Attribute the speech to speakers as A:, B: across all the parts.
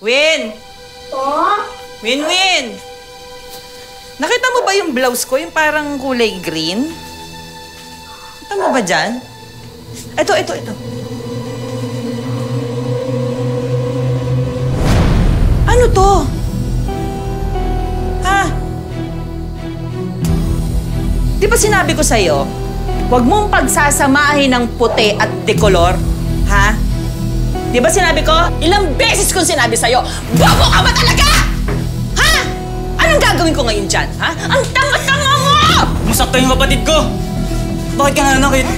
A: Win!
B: Po?
A: Win! Nakita mo ba yung blouse ko? Yung parang kulay green? Nakita mo ba dyan? Ito. Ano to? Ha? Di ba sinabi ko sa'yo, huwag mong pagsasamahin ng puti at dekolor? Ha? Di ba sinabi ko? Ilang beses kong sinabi sa'yo, bobo ka ba talaga? Ha? Anong gagawin ko ngayon dyan, ha? Ang tanga-tanga mo!
C: Masakta yung kapatid ko! Bakit ka nananakit?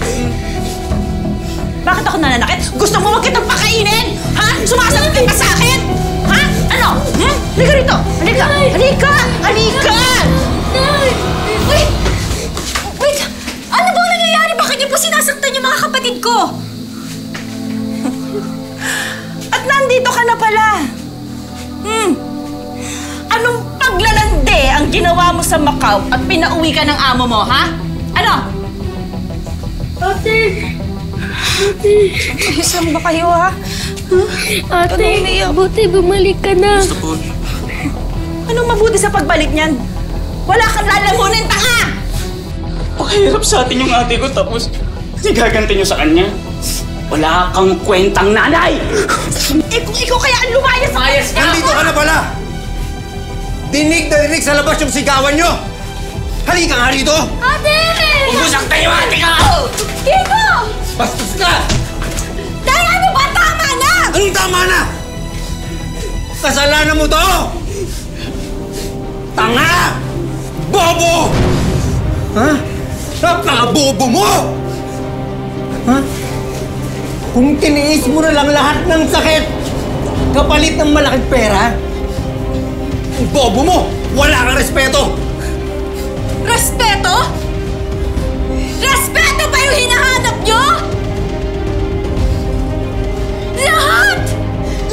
A: Bakit ako nananakit? Gusto mo wag kitang pakainin? Ha? Sumasagot ka pa sa akin? Ha? Ano? Halika rito! Halika!
B: Wait! Ano bang nangyayari? Bakit niyo po sinasaktan yung mga kapatid ko?
A: At nandito ka na pala! Anong paglalande ang ginawa mo sa Macau at pinauwi ka ng amo mo, ha? Ano?
B: Ate!
A: Saan ba kayo, ha?
B: Ate, buti bumalik ka na.
C: Gusto po.
A: Anong mabuti sa pagbalik niyan? Wala kang lalamunin, tanga!
C: Pakahirap sa atin yung ate ko tapos igaganti niyo sa kanya. Wala kang kwentang nanay!
A: Kung ikaw kaya ang lumayas ka!
D: Nandito ka na pala! Dinig na dinig sa labas yung sigawan nyo! Halika nga rito!
B: Ate!
C: Umusakta yung ate ka!
B: Kiko!
D: Bastos ka!
B: Dahil ano ba? Tama na!
D: Anong tama na? Kasalanan mo to! Tanga! Bobo! Ha? Napaka-bobo mo! Ha? Kung tiniis mo na lang lahat ng sakit, kapalit ng malaking pera, ang bobo mo! Wala kang respeto!
B: Respeto? Respeto ba yung hinahanap nyo?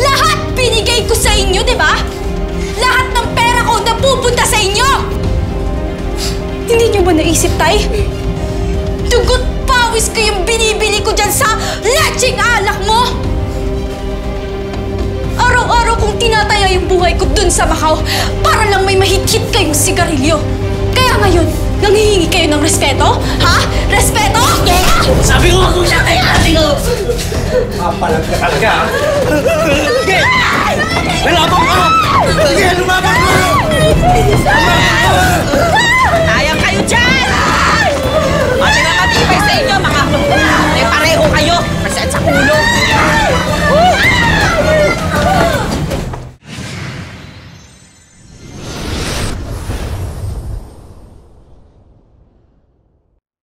B: Lahat binigay ko sa inyo, di ba? Lahat ng pera ko napupunta sa inyo! Hindi nyo ba naisip, Tay? Dugot pawis ko yung binibili ko dyan sa lecheng alak mo! Araw-araw kong tinataya yung buhay ko dun sa Macau para lang may mahit-hit kayong sigarilyo. Kaya ngayon, nanghihingi kayo ng respeto? Ha? Respeto?
C: Sabi ko kung siya kay ate ko!
D: Papalag ka talaga!